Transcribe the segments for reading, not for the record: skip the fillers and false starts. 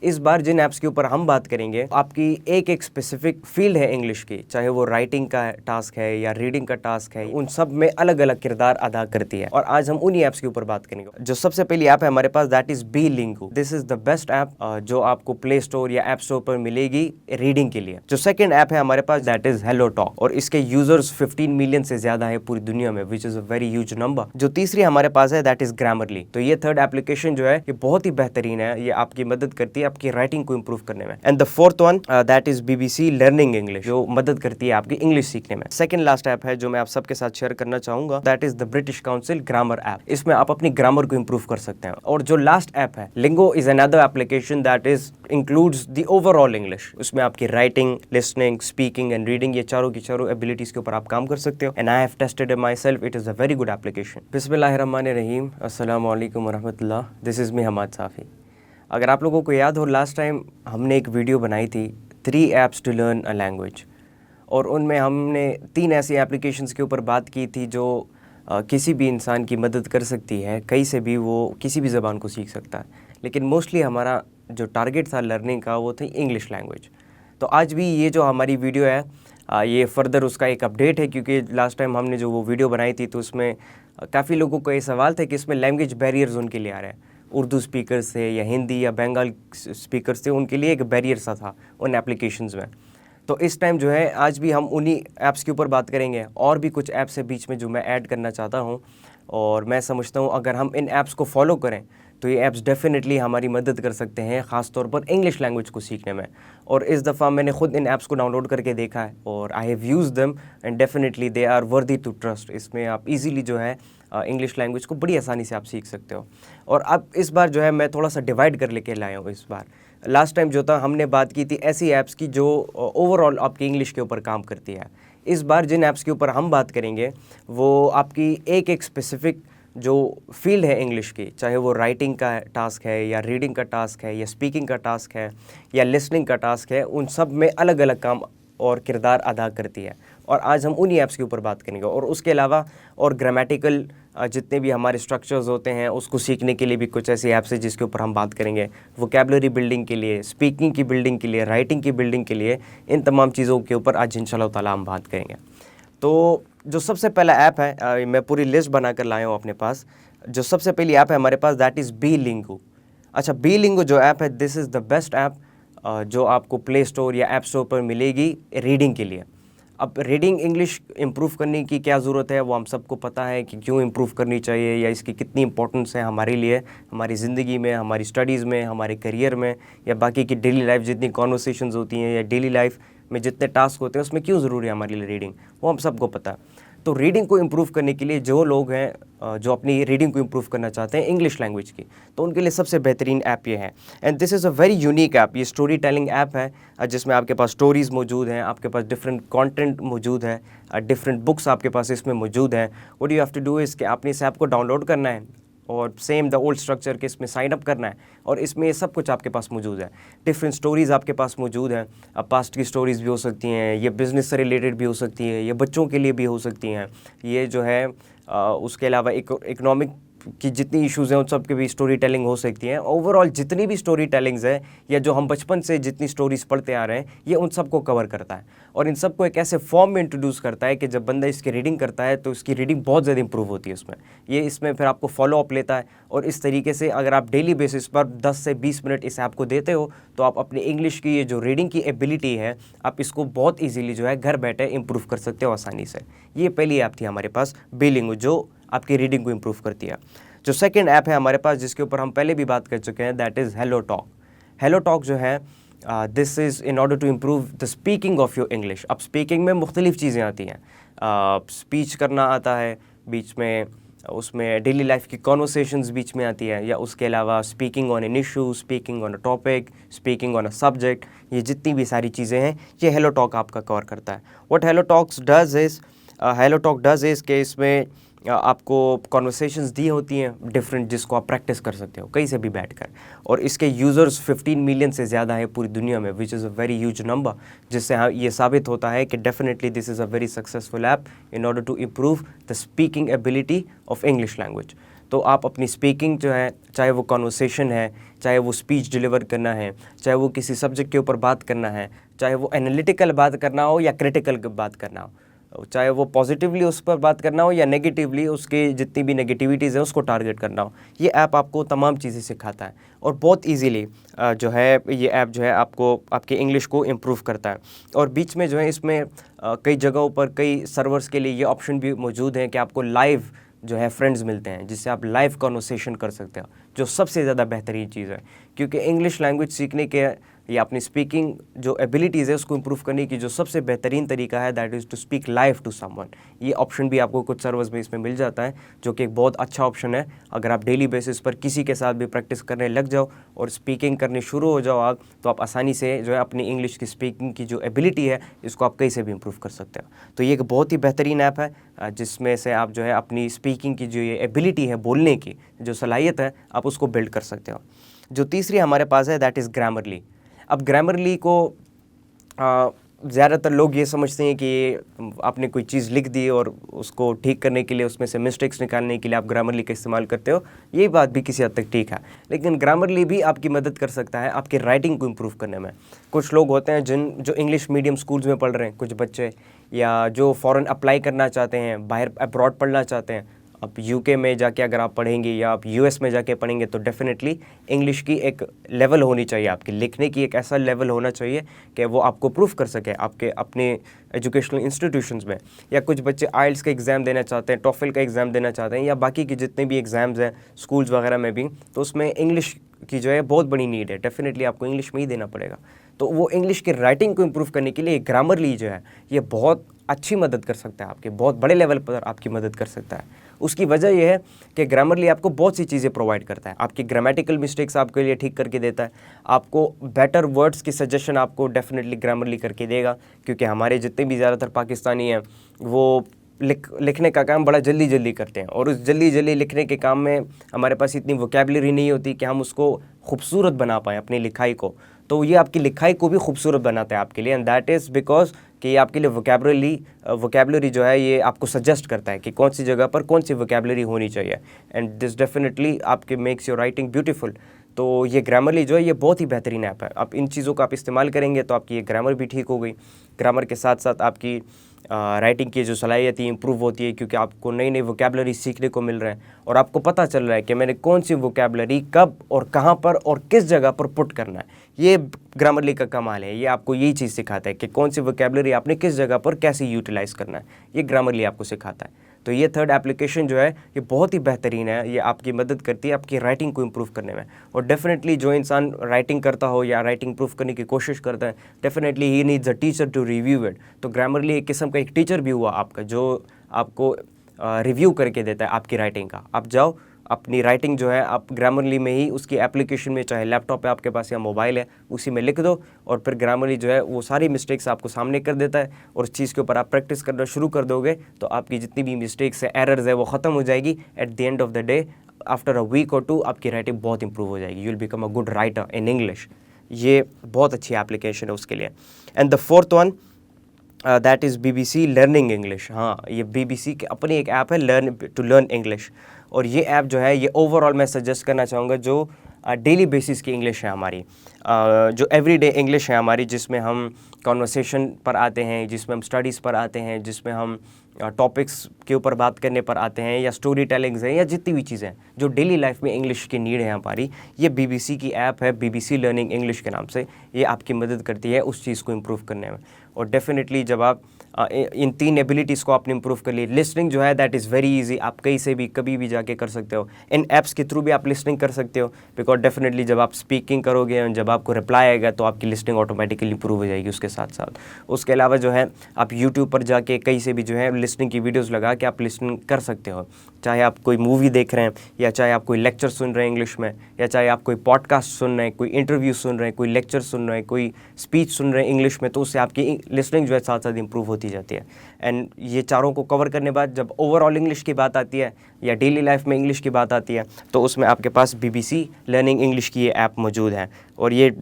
इस बार जिन ऐप्स के ऊपर हम बात करेंगे आपकी एक एक स्पेसिफिक फील्ड है इंग्लिश की, चाहे वो राइटिंग का टास्क है या रीडिंग का टास्क है, उन सब में अलग अलग किरदार अदा करती है। और आज हम उन्हीं ऐप्स के ऊपर बात करेंगे। जो सबसे पहली ऐप है हमारे पास that is Bilingo. This is the best app जो आपको प्ले स्टोर या ऐप स्टोर पर मिलेगी रीडिंग के लिए। जो सेकंड ऐप है हमारे पास दैट इज हेलो टॉक और इसके यूजर्स 15 मिलियन से ज्यादा है पूरी दुनिया में, which is a very huge number. जो तीसरी हमारे पास है दैट इज ग्रामरली। तो ये थर्ड एप्लीकेशन जो है ये बहुत ही बेहतरीन है, ये आपकी मदद करती है आपकी राइटिंग को इंप्रूव करने में। And the fourth one that is BBC learning English, जो मदद करती है आपकी इंग्लिश सीखने में। सेकंड लास्ट ऐप है जो मैं आप सबके साथ शेयर करना चाहूंगा that is the British council grammar app. इसमें आप अपनी ग्रामर को इंप्रूव कर सकते हैं। और जो लास्ट ऐप है Lingo is another application that is includes the overall English. उसमें आपकी writing, listening, speaking and reading, ये चारों की चारों एबिलिटीज के ऊपर आप काम कर सकते हो। And I have tested it myself, it is a very good application. बिस्मिल्लाहिर्रहमानिर्रहीम, अस्सलामु अलैकुम वरहमतुल्लाह। This is me Hamad Safi. अगर आप लोगों को याद हो लास्ट टाइम हमने एक वीडियो बनाई थी 3 apps to learn a language, और उनमें हमने 3 ऐसी एप्लीकेशंस के ऊपर बात की थी जो किसी भी इंसान की मदद कर सकती है, कहीं से भी वो किसी भी ज़बान को सीख सकता है। लेकिन मोस्टली हमारा जो टारगेट था लर्निंग का वो थी इंग्लिश लैंग्वेज। तो आज भी ये जो हमारी वीडियो है ये फर्दर उसका एक अपडेट है, क्योंकि लास्ट टाइम हमने जो वो वीडियो बनाई थी तो उसमें काफ़ी लोगों को ये सवाल था कि इसमें लैंग्वेज बैरियर्स उनके लिए आ रहे हैं। उर्दू स्पीकर्स थे या हिंदी या बंगाल स्पीकर्स थे, उनके लिए एक बैरियर सा था उन एप्लीकेशंस में। तो इस टाइम जो है आज भी हम उन्हीं ऐप्स के ऊपर बात करेंगे। और भी कुछ ऐप्स है बीच में जो मैं ऐड करना चाहता हूँ, और मैं समझता हूँ अगर हम इन ऐप्स को फॉलो करें तो ये ऐप्स डेफिनेटली हमारी मदद कर सकते हैं, ख़ास तौर पर इंग्लिश लैंग्वेज को सीखने में। और इस दफ़ा मैंने ख़ुद इन ऐप्स को डाउनलोड करके देखा है और I have use them and definitely they are worthy to trust. इसमें आप इजीली जो है इंग्लिश लैंग्वेज को बड़ी आसानी से आप सीख सकते हो। और अब इस बार जो है मैं थोड़ा सा डिवाइड कर लेके लाया हूँ इस बार। लास्ट टाइम जो था हमने बात की थी ऐसी ऐप्स की जो ओवरऑल आपकी इंग्लिश के ऊपर काम करती है। इस बार जिन ऐप्स के ऊपर हम बात करेंगे वो आपकी एक एक स्पेसिफिक जो फील्ड है इंग्लिश की, चाहे वो राइटिंग का टास्क है या रीडिंग का टास्क है या स्पीकिंग का टास्क है या लिसनिंग का टास्क है, उन सब में अलग अलग काम और किरदार अदा करती है। और आज हम उन्हीं ऐप्स के ऊपर बात करेंगे। और उसके अलावा और ग्रामेटिकल जितने भी हमारे स्ट्रक्चर्स होते हैं उसको सीखने के लिए भी कुछ ऐसी ऐप्स हैं जिसके ऊपर हम बात करेंगे। वोकैबुलरी बिल्डिंग के लिए, स्पीकिंग की बिल्डिंग के लिए, राइटिंग की बिल्डिंग के लिए, इन तमाम चीज़ों के ऊपर आज इंशाल्लाह ताला हम बात करेंगे। तो जो सबसे पहला ऐप है मैं पूरी लिस्ट बना कर लाया हूँ अपने पास। जो सबसे पहली ऐप है हमारे पास दैट इज़ बीलिंगो। अच्छा, बीलिंगो जो ऐप है this is the best app जो आपको प्ले स्टोर या ऐप स्टोर पर मिलेगी रीडिंग के लिए। अब रीडिंग इंग्लिश इम्प्रूव करने की क्या ज़रूरत है वो हम सबको पता है कि क्यों इम्प्रूव करनी चाहिए या इसकी कितनी इंपॉर्टेंस है हमारे लिए, हमारी ज़िंदगी में, हमारी स्टडीज़ में, हमारे करियर में, या बाकी की डेली लाइफ जितनी कॉन्वर्सेशंस होती हैं या डेली लाइफ में जितने टास्क होते हैं उसमें क्यों ज़रूरी है हमारे लिए रीडिंग, वो हम सबको पता है। तो रीडिंग को इम्प्रूव करने के लिए जो लोग हैं जो अपनी रीडिंग को इम्प्रूव करना चाहते हैं इंग्लिश लैंग्वेज की, तो उनके लिए सबसे बेहतरीन ऐप ये है। And this is a very unique app. ये स्टोरी टेलिंग ऐप है जिसमें आपके पास स्टोरीज़ मौजूद हैं, आपके पास डिफरेंट कंटेंट मौजूद है, डिफरेंट बुक्स आपके पास इसमें मौजूद हैं। What you have to do is कि आपने इस ऐप को डाउनलोड करना है और सेम द ओल्ड स्ट्रक्चर के इसमें साइन अप करना है, और इसमें ये सब कुछ आपके पास मौजूद है। डिफरेंट स्टोरीज़ आपके पास मौजूद हैं। अब पास्ट की स्टोरीज़ भी हो सकती हैं, ये बिज़नेस से रिलेटेड भी हो सकती हैं, ये बच्चों के लिए भी हो सकती हैं, ये जो है उसके अलावा इकोनॉमिक की जितनी इश्यूज़ हैं उन सब की भी स्टोरी टेलिंग हो सकती है। ओवरऑल जितनी भी स्टोरी टेलिंग्स है या जो हम बचपन से जितनी स्टोरीज़ पढ़ते आ रहे हैं ये उन सबको कवर करता है, और इन सबको एक ऐसे फॉर्म में इंट्रोड्यूस करता है कि जब बंदा इसकी रीडिंग करता है तो इसकी रीडिंग बहुत ज़्यादा इंप्रूव होती है उसमें। ये इसमें फिर आपको फॉलो अप लेता है, और इस तरीके से अगर आप डेली बेसिस पर 10 से 20 मिनट इस ऐप को देते हो तो आप अपनी इंग्लिश की ये जो रीडिंग की एबिलिटी है आप इसको बहुत ईजीली जो है घर बैठे इंप्रूव कर सकते हो आसानी से। ये पहली ऐप थी हमारे पास बीलिंगो जो आपकी रीडिंग को इंप्रूव करती है। जो सेकंड ऐप है हमारे पास जिसके ऊपर हम पहले भी बात कर चुके हैं that is HelloTalk. HelloTalk जो है this is in order to improve the speaking of your English. अब स्पीकिंग में मुख्तलिफ़ चीज़ें आती हैं, स्पीच करना आता है बीच में, उसमें डेली लाइफ की कॉन्वर्सेशंस बीच में आती है, या उसके अलावा speaking on an issue, speaking on a topic, speaking on a subject, ये जितनी भी सारी चीज़ें हैं ये हेलो टॉक आपका कवर करता है। What hello talk does is कि इसमें आपको कॉन्वर्सेशंस दी होती हैं डिफरेंट जिसको आप प्रैक्टिस कर सकते हो कहीं से भी बैठकर, और इसके यूज़र्स 15 मिलियन से ज़्यादा है पूरी दुनिया में, which is a very huge number, जिससे ये साबित होता है कि definitely this is a very successful app in order to improve the speaking ability of English language. तो आप अपनी स्पीकिंग जो है, चाहे वो कॉन्वर्सेशन है, चाहे वो स्पीच डिलीवर करना है, चाहे वो किसी सब्जेक्ट के ऊपर बात करना है, चाहे वो एनालिटिकल बात करना हो या क्रिटिकल बात करना हो, चाहे वो पॉजिटिवली उस पर बात करना हो या नेगेटिवली उसके जितनी भी नेगेटिविटीज़ है उसको टारगेट करना हो, ये ऐप आपको तमाम चीज़ें सिखाता है और बहुत इजीली जो है ये ऐप जो है आपको आपके इंग्लिश को इम्प्रूव करता है। और बीच में जो है इसमें कई जगहों पर कई सर्वर्स के लिए ये ऑप्शन भी मौजूद है कि आपको लाइव जो है फ्रेंड्स मिलते हैं, जिससे आप लाइव कॉन्वर्सेशन कर सकते हो, जो सबसे ज़्यादा बेहतरीन चीज़ है। क्योंकि इंग्लिश लैंग्वेज सीखने के या अपनी स्पीकिंग जो एबिलिटीज़ है उसको इम्प्रूव करने की जो सबसे बेहतरीन तरीका है that is to speak live to someone. ये ऑप्शन भी आपको कुछ सर्वर्स में इसमें मिल जाता है, जो कि एक बहुत अच्छा ऑप्शन है। अगर आप डेली बेसिस पर किसी के साथ भी प्रैक्टिस करने लग जाओ और स्पीकिंग करने शुरू हो जाओ आप, तो आप आसानी से जो है अपनी इंग्लिश की स्पीकिंग की जो एबिलिटी है इसको आप कहीं से भी इम्प्रूव कर सकते हो। तो ये एक बहुत ही बेहतरीन ऐप है जिसमें से आप जो है अपनी स्पीकिंग की जो ये एबिलिटी है, बोलने की जो सलाहियत है, आप उसको बिल्ड कर सकते हो। जो तीसरी हमारे पास है दैट इज़ ग्रामरली। अब ग्रामरली को ज़्यादातर लोग ये समझते हैं कि आपने कोई चीज़ लिख दी और उसको ठीक करने के लिए, उसमें से मिस्टेक्स निकालने के लिए आप ग्रामरली का इस्तेमाल करते हो। ये बात भी किसी हद तक ठीक है, लेकिन ग्रामरली भी आपकी मदद कर सकता है आपकी राइटिंग को इम्प्रूव करने में। कुछ लोग होते हैं जो इंग्लिश मीडियम स्कूल्स में पढ़ रहे हैं, कुछ बच्चे, या जो फ़ॉरेन अप्लाई करना चाहते हैं, बाहर अब्रॉड पढ़ना चाहते हैं। अब यूके में जाके अगर आप पढ़ेंगे या आप यूएस में जाके पढ़ेंगे तो डेफिनेटली इंग्लिश की एक लेवल होनी चाहिए, आपकी लिखने की एक ऐसा लेवल होना चाहिए कि वो आपको प्रूफ कर सके आपके अपने एजुकेशनल इंस्टीट्यूशंस में। या कुछ बच्चे आइल्स का एग्ज़ाम देना चाहते हैं, टॉफल का एग्ज़ाम देना चाहते हैं, या बाकी के जितने भी एग्ज़ाम्स हैं स्कूल्स वगैरह में भी, तो उसमें इंग्लिश की जो है बहुत बड़ी नीड है। डेफिनेटली आपको इंग्लिश में ही देना पड़ेगा। तो वो इंग्लिश की राइटिंग को इम्प्रूव करने के लिए ग्रामरली जो है ये बहुत अच्छी मदद कर सकता है, आपके बहुत बड़े लेवल पर आपकी मदद कर सकता है। उसकी वजह यह है कि ग्रामरली आपको बहुत सी चीज़ें प्रोवाइड करता है। आपकी ग्रामेटिकल मिस्टेक्स आपके लिए ठीक करके देता है, आपको बेटर वर्ड्स की सजेशन आपको डेफिनेटली ग्रामरली करके देगा। क्योंकि हमारे जितने भी ज़्यादातर पाकिस्तानी हैं वो लिखने का काम बड़ा जल्दी जल्दी करते हैं, और उस जल्दी जल्दी लिखने के काम में हमारे पास इतनी वोकैबुलरी नहीं होती कि हम उसको खूबसूरत बना पाएँ अपनी लिखाई को। तो ये आपकी लिखाई को भी खूबसूरत बनाता है आपके लिए, एंड दैट इज़ बिकॉज कि ये आपके लिए वोकैबुलरी जो है ये आपको सजेस्ट करता है कि कौन सी जगह पर कौन सी वोकैबुलरी होनी चाहिए, एंड दिस डेफिनेटली आपके मेक्स योर राइटिंग ब्यूटीफुल। तो ये ग्रामरली जो है ये बहुत ही बेहतरीन ऐप है। आप इन चीज़ों का आप इस्तेमाल करेंगे तो आपकी ये ग्रामर भी ठीक हो गई। ग्रामर के साथ साथ आपकी राइटिंग की जो सलाहियत है इम्प्रूव होती है, क्योंकि आपको नई नई वोकैबुलरी सीखने को मिल रहा है और आपको पता चल रहा है कि मैंने कौन सी वोकैबुलरी कब और कहाँ पर और किस जगह पर पुट करना है। ये ग्रामरली का कमाल है, ये आपको यही चीज़ सिखाता है कि कौन सी वोकैबुलरी आपने किस जगह पर कैसे यूटिलाइज़ करना है, ये ग्रामरली आपको सिखाता है। तो ये थर्ड एप्लीकेशन जो है ये बहुत ही बेहतरीन है, ये आपकी मदद करती है आपकी राइटिंग को इम्प्रूव करने में। और डेफिनेटली जो इंसान राइटिंग करता हो या राइटिंग इम्प्रूव करने की कोशिश करता है, definitely he needs a teacher to review it. तो ग्रामरली एक किस्म का एक टीचर भी हुआ आपका, जो आपको रिव्यू करके देता है आपकी राइटिंग का। आप जाओ अपनी राइटिंग जो है आप ग्रामरली में ही उसकी एप्लीकेशन में, चाहे लैपटॉप है आपके पास या मोबाइल है, उसी में लिख दो और फिर ग्रामरली जो है वो सारी मिस्टेक्स आपको सामने कर देता है। और उस चीज़ के ऊपर आप प्रैक्टिस करना शुरू कर दोगे तो आपकी जितनी भी मिस्टेक्स है, एरर्स है, वो ख़त्म हो जाएगी। At the end of the day, after a week और 2 आपकी राइटिंग बहुत इंप्रूव हो जाएगी। You will become a good writer in English. ये बहुत अच्छी एप्लीकेशन है उसके लिए। And the fourth one that is BBC learning English. हाँ, ये BBC की अपनी एक ऐप है टू लर्न इंग्लिश। और ये ऐप जो है ये ओवरऑल मैं सजेस्ट करना चाहूँगा जो डेली बेसिस की इंग्लिश है हमारी, जो एवरीडे इंग्लिश है हमारी, जिसमें हम कॉन्वर्सेशन पर आते हैं, जिसमें हम स्टडीज़ पर आते हैं, जिसमें हम टॉपिक्स के ऊपर बात करने पर आते हैं, या स्टोरी टेलिंग्स हैं, या जितनी भी चीज़ें जो डेली लाइफ में इंग्लिश की नीड है हमारी, ये BBC की ऐप है, BBC लर्निंग इंग्लिश के नाम से। ये आपकी मदद करती है उस चीज़ को इम्प्रूव करने में। और डेफिनेटली जब आप इन 3 एबिलिटीज़ को आपने इम्प्रूव कर ली, लिसनिंग जो है दैट इज़ वेरी इजी, आप कहीं से भी कभी भी जाके कर सकते हो। इन ऐप्स के थ्रू भी आप लिसनिंग कर सकते हो, बिकॉज डेफिनेटली जब आप स्पीकिंग करोगे और जब आपको रिप्लाई आएगा तो आपकी लिसनिंग ऑटोमेटिकली इंप्रूव हो जाएगी उसके साथ साथ। उसके अलावा जो है आप यूट्यूब पर जाके कहीं से भी जो है लिसनिंग की वीडियोज़ लगा के आप लिसनिंग कर सकते हो, चाहे आप कोई मूवी देख रहे हैं, या चाहे आप कोई लेक्चर सुन रहे हैं इंग्लिश में, या चाहे आप कोई पॉडकास्ट सुन रहे हैं, कोई इंटरव्यू सुन रहे हैं, कोई लेक्चर सुन रहे हैं, कोई स्पीच सुन रहे हैं इंग्लिश में, तो उससे आपकी लिसनिंग जो है साथ साथ इंप्रूव होती जाती है। एंड ये चारों को कवर करने बाद जब ओवरऑल इंग्लिश की बात आती है या डेली लाइफ में इंग्लिश की बात आती है, तो उसमें आपके पास BBC लर्निंग इंग्लिश की ये ऐप मौजूद है। और ये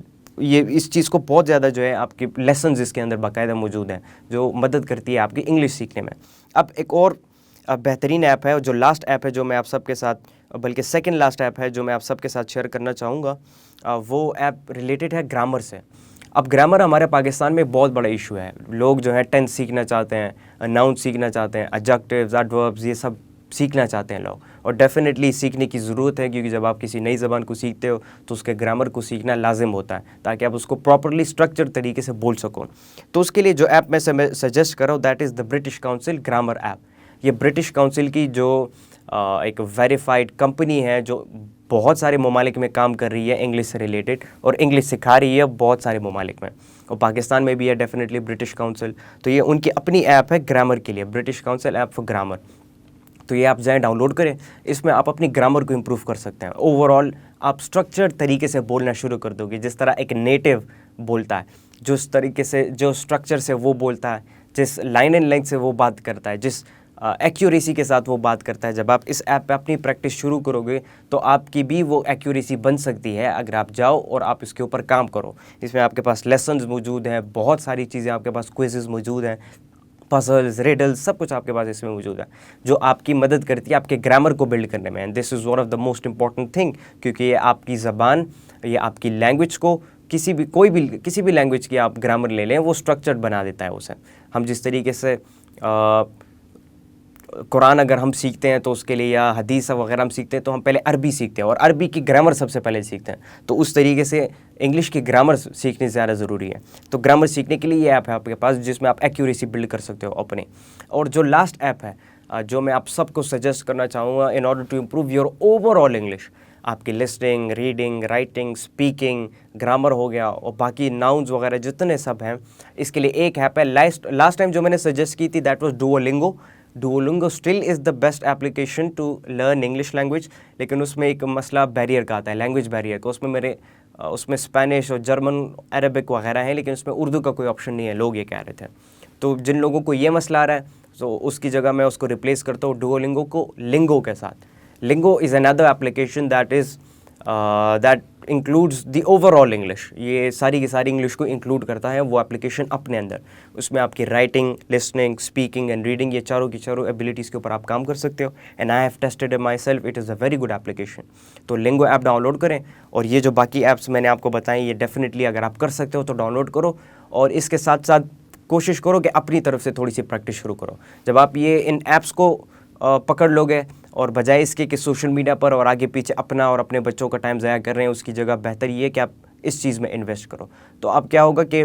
इस चीज़ को बहुत ज़्यादा जो है आपके लेसन्स इसके अंदर बाकायदा मौजूद हैं जो मदद करती है आपकी इंग्लिश सीखने में। अब एक और बेहतरीन ऐप है, जो लास्ट ऐप है जो मैं आप सबके साथ बल्कि सेकंड लास्ट ऐप है जो मैं आप सबके साथ शेयर करना चाहूँगा, वो ऐप रिलेटेड है ग्रामर से। अब ग्रामर हमारे पाकिस्तान में बहुत बड़ा इशू है। लोग जो है टेंस सीखना चाहते हैं, नाउन सीखना चाहते हैं, एडजेक्टिव्स, एडवर्ब्स, ये सब सीखना चाहते हैं लोग, और डेफिनेटली सीखने की ज़रूरत है, क्योंकि जब आप किसी नई ज़बान को सीखते हो तो उसके ग्रामर को सीखना लाजिम होता है, ताकि आप उसको प्रॉपरली स्ट्रक्चर तरीके से बोल सको। तो उसके लिए जो ऐप मैं सजेस्ट कर रहा हूँ that is the British council grammar app. ये ब्रिटिश काउंसिल की जो एक वेरीफाइड कंपनी है जो बहुत सारे ममालिक में काम कर रही है इंग्लिश से रिलेटेड, और इंग्लिश सिखा रही है बहुत सारे ममालिक में, और पाकिस्तान में भी है डेफिनेटली ब्रिटिश काउंसिल। तो ये उनकी अपनी ऐप है ग्रामर के लिए, British council app for grammar. तो ये आप जाएँ डाउनलोड करें, इसमें आप अपनी ग्रामर को इम्प्रूव कर सकते हैं। ओवरऑल आप स्ट्रक्चर्ड तरीके से बोलना शुरू कर दोगे, जिस तरह एक नेटिव बोलता है, जिस तरीके से, जो स्ट्रक्चर से वो बोलता है, जिस लाइन एंड लेंथ से वो बात करता है, जिस एक्यूरेसी के साथ वो बात करता है। जब आप इस ऐप पे अपनी प्रैक्टिस शुरू करोगे तो आपकी भी वो एक्यूरेसी बन सकती है, अगर आप जाओ और आप इसके ऊपर काम करो। इसमें आपके पास लेसन्स मौजूद हैं, बहुत सारी चीज़ें आपके पास, क्विज़ेस मौजूद हैं, पजल्स, रिडल्स, सब कुछ आपके पास इसमें मौजूद है, जो आपकी मदद करती है आपके ग्रामर को बिल्ड करने में। And this is one of the most important thing, क्योंकि ये आपकी ज़बान, ये आपकी लैंग्वेज को, किसी भी लैंग्वेज की आप ग्रामर ले लें, वो स्ट्रक्चर्ड बना देता है उसे। हम जिस तरीके से कुरान अगर हम सीखते हैं तो उसके लिए, या हदीस वगैरह हम सीखते हैं तो हम पहले अरबी सीखते हैं, और अरबी की ग्रामर सबसे पहले सीखते हैं। तो उस तरीके से इंग्लिश की ग्रामर सीखनी ज़्यादा ज़रूरी है। तो ग्रामर सीखने के लिए ये ऐप है आपके पास, जिसमें आप एक्यूरेसी बिल्ड कर सकते हो अपने। और जो लास्ट ऐप है जो मैं आप सबको सजेस्ट करना चाहूँगा in order to improve your overall English, आपकी listening, reading, writing, speaking, grammar हो गया, और बाकी नाउन्स वगैरह जितने सब हैं, इसके लिए एक ऐप है। लास्ट टाइम जो मैंने सजेस्ट की थी that was Duolingo. Duolingo still is the best application to learn English language, लेकिन उसमें एक मसला बैरियर का आता है, लैंग्वेज बैरियर का। उसमें स्पेनिश और जर्मन, अरबिक वगैरह हैं, लेकिन उसमें उर्दू का कोई ऑप्शन नहीं है, लोग ये कह रहे थे। तो जिन लोगों को ये मसला आ रहा है, तो उसकी जगह मैं उसको रिप्लेस करता हूँ डुओलिंगो को लिंगो के साथ। Lingo is another application that includes the overall English. ये सारी की सारी इंग्लिश को इंक्लूड करता है वो एप्लीकेशन अपने अंदर। उसमें आपकी writing, listening, speaking and reading, ये चारों की चारों एबिलिटीज़ के ऊपर आप काम कर सकते हो। And I have tested my self, it is a very good application. तो लिंगो ऐप डाउनलोड करें, और ये जो बाकी ऐप्स मैंने आपको बताएं, ये डेफिनेटली अगर आप कर सकते हो तो डाउनलोड करो, और इसके साथ साथ कोशिश करो कि अपनी तरफ से थोड़ी सी प्रैक्टिस शुरू करो। जब आप ये इन ऐप्स को पकड़ लोगे, और बजाय इसके कि सोशल मीडिया पर और आगे पीछे अपना और अपने बच्चों का टाइम ज़ाया कर रहे हैं, उसकी जगह बेहतर ये है कि आप इस चीज़ में इन्वेस्ट करो। तो अब क्या होगा कि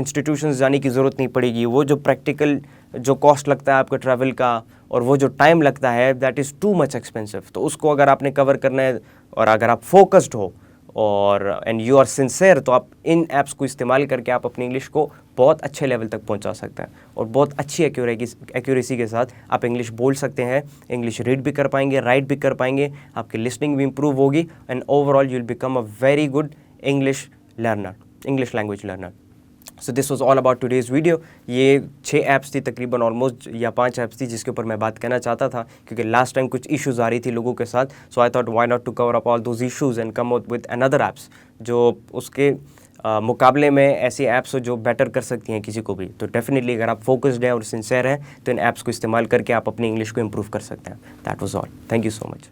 इंस्टीट्यूशंस जाने की ज़रूरत नहीं पड़ेगी। वो जो प्रैक्टिकल जो कॉस्ट लगता है आपका ट्रैवल का, और वो जो टाइम लगता है, that is too much expensive. तो उसको अगर आपने कवर करना है, और अगर आप फोकस्ड हो और एंड यू आर सिंसेयर, तो आप इन ऐप्स को इस्तेमाल करके आप अपनी इंग्लिश को बहुत अच्छे लेवल तक पहुंचा सकते हैं, और बहुत अच्छी एक्यूरेसी के साथ आप इंग्लिश बोल सकते हैं। इंग्लिश रीड भी कर पाएंगे, राइट भी कर पाएंगे, आपकी लिसनिंग भी इंप्रूव होगी, and overall you will become a very good English learner, English language learner. So this was all about today's video. ये 6 ऐप्स थी तकरीबन, ऑलमोस्ट, या 5 ऐप्स थी जिसके ऊपर मैं बात करना चाहता था, क्योंकि लास्ट टाइम कुछ इश्यूज़ आ रही थी लोगों के साथ। So I thought why not to cover up all those issues and come out with another apps जो उसके मुकाबले में ऐसी ऐप्स हो जो बेटर कर सकती हैं किसी को भी। तो डेफिनेटली अगर आप फोकस्ड हैं और सिंसियर हैं तो इन ऐप्स को इस्तेमाल करके आप अपनी इंग्लिश को इम्प्रूव कर सकते हैं। That was all, thank you so much.